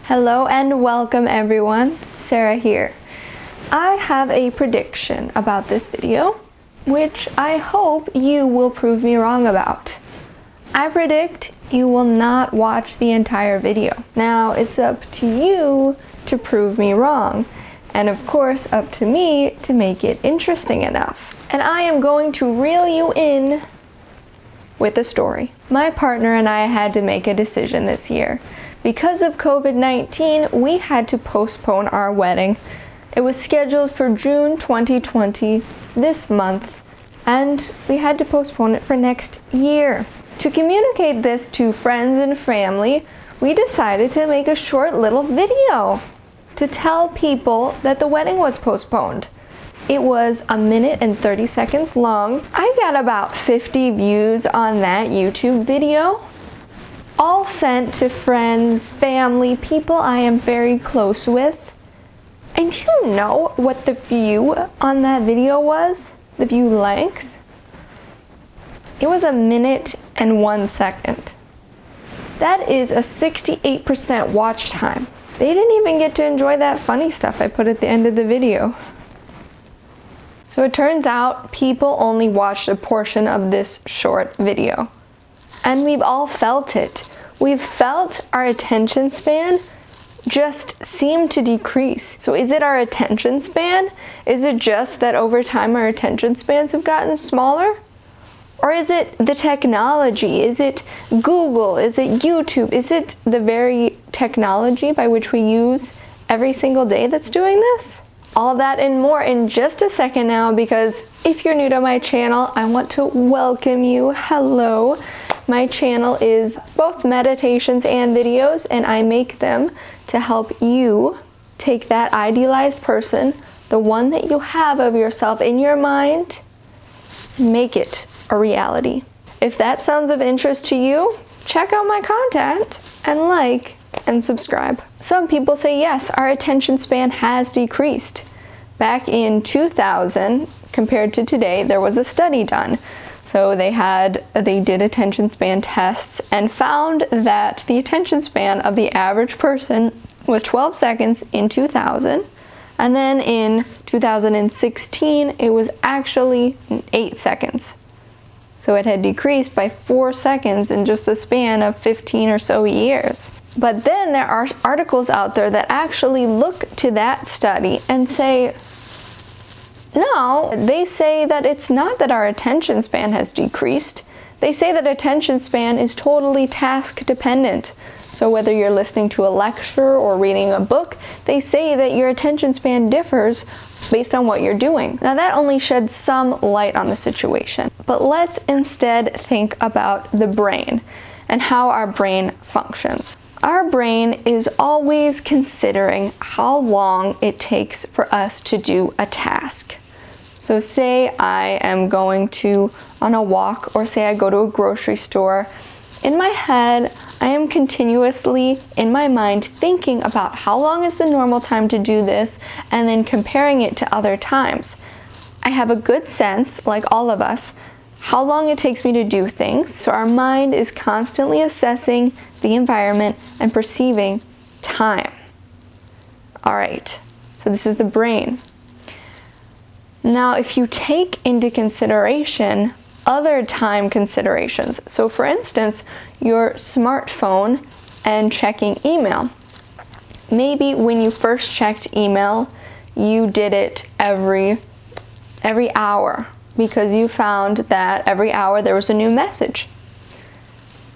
Hello and welcome everyone, Sarah here. I have a prediction about this video, which I hope you will prove me wrong about. I predict you will not watch the entire video. Now it's up to you to prove me wrong, and of course up to me to make it interesting enough. And I am going to reel you in with a story. My partner and I had to make a decision this year. Because of COVID-19, we had to postpone our wedding. It was scheduled for June 2020, this month, and we had to postpone it for next year. To communicate this to friends and family, we decided to make a short little video to tell people that the wedding was postponed. It was 1 minute and 30 seconds long. I got about 50 views on that YouTube video, all sent to friends, family, people I am very close with. And do you know what the view on that video was? The view length? It was 1 minute and 1 second. That is a 68% watch time. They didn't even get to enjoy that funny stuff I put at the end of the video. So it turns out people only watched a portion of this short video. And we've all felt it. We've felt our attention span just seem to decrease. So is it our attention span? Is it just that over time our attention spans have gotten smaller? Or is it the technology? Is it Google? Is it YouTube? Is it the very technology by which we use every single day that's doing this? All that and more in just a second now, because if you're new to my channel, I want to welcome you. Hello. My channel is both meditations and videos, and I make them to help you take that idealized person, the one that you have of yourself in your mind, make it a reality. If that sounds of interest to you, check out my content and like and subscribe. Some people say yes, our attention span has decreased. Back in 2000, compared to today, there was a study done. So they did attention span tests and found that the attention span of the average person was 12 seconds in 2000. And then in 2016, it was actually 8 seconds. So it had decreased by 4 seconds in just the span of 15 or so years. But then there are articles out there that actually look to that study and say, no, they say that it's not that our attention span has decreased. They say that attention span is totally task dependent. So whether you're listening to a lecture or reading a book, they say that your attention span differs based on what you're doing. Now that only sheds some light on the situation, but let's instead think about the brain and how our brain functions. Our brain is always considering how long it takes for us to do a task. So say I am going on a walk, or say I go to a grocery store. In my head, I am continuously, in my mind, thinking about how long is the normal time to do this, and then comparing it to other times. I have a good sense, like all of us, how long it takes me to do things. So our mind is constantly assessing the environment and perceiving time. All right, so this is the brain. Now, if you take into consideration other time considerations, so for instance, your smartphone and checking email. Maybe when you first checked email, you did it every hour because you found that every hour there was a new message.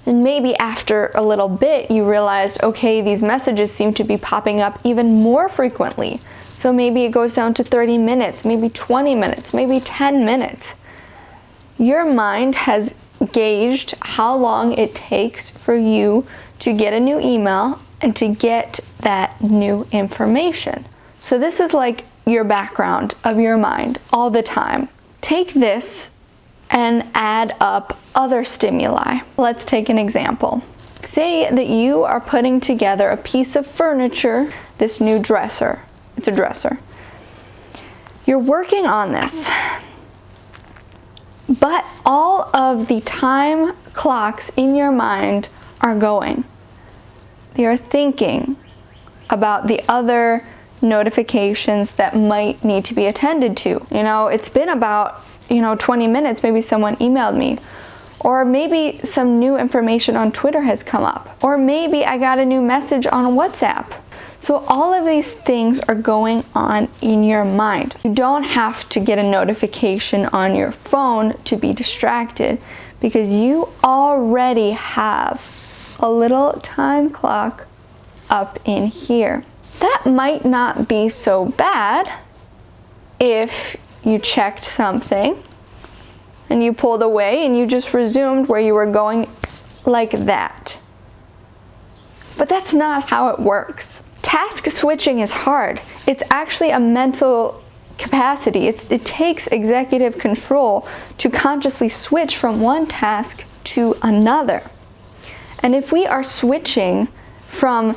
And maybe after a little bit, you realized, okay, these messages seem to be popping up even more frequently. So maybe it goes down to 30 minutes, maybe 20 minutes, maybe 10 minutes. Your mind has gauged how long it takes for you to get a new email and to get that new information. So this is like your background of your mind all the time. Take this and add up other stimuli. Let's take an example. Say that you are putting together a piece of furniture, this new dresser. It's a dresser. You're working on this, but all of the time clocks in your mind are going. They are thinking, about the other notifications that might need to be attended to. You know, it's been about, 20 minutes, maybe someone emailed me. Or maybe some new information on Twitter has come up. Or maybe I got a new message on WhatsApp. So all of these things are going on in your mind. You don't have to get a notification on your phone to be distracted, because you already have a little time clock up in here. That might not be so bad if you checked something and you pulled away and you just resumed where you were going like that. But that's not how it works. Task switching is hard. It's actually a mental capacity. It takes executive control to consciously switch from one task to another. And if we are switching from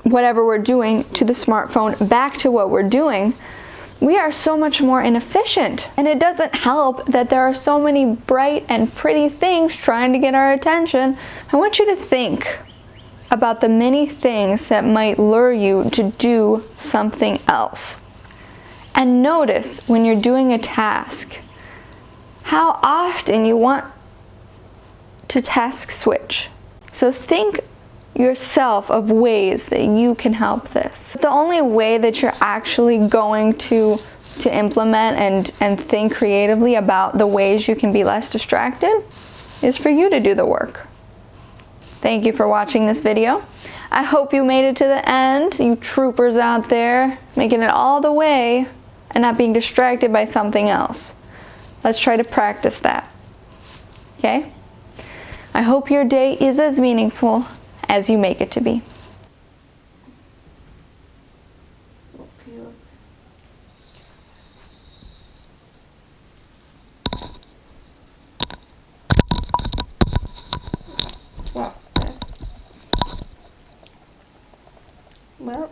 whatever we're doing to the smartphone back to what we're doing, we are so much more inefficient. And it doesn't help that there are so many bright and pretty things trying to get our attention. I want you to think about the many things that might lure you to do something else. And notice when you're doing a task, how often you want to task switch. So think yourself of ways that you can help this. The only way that you're actually going to implement and think creatively about the ways you can be less distracted is for you to do the work. Thank you for watching this video. I hope you made it to the end, you troopers out there, making it all the way and not being distracted by something else. Let's try to practice that. Okay? I hope your day is as meaningful as you make it to be. Wow, well,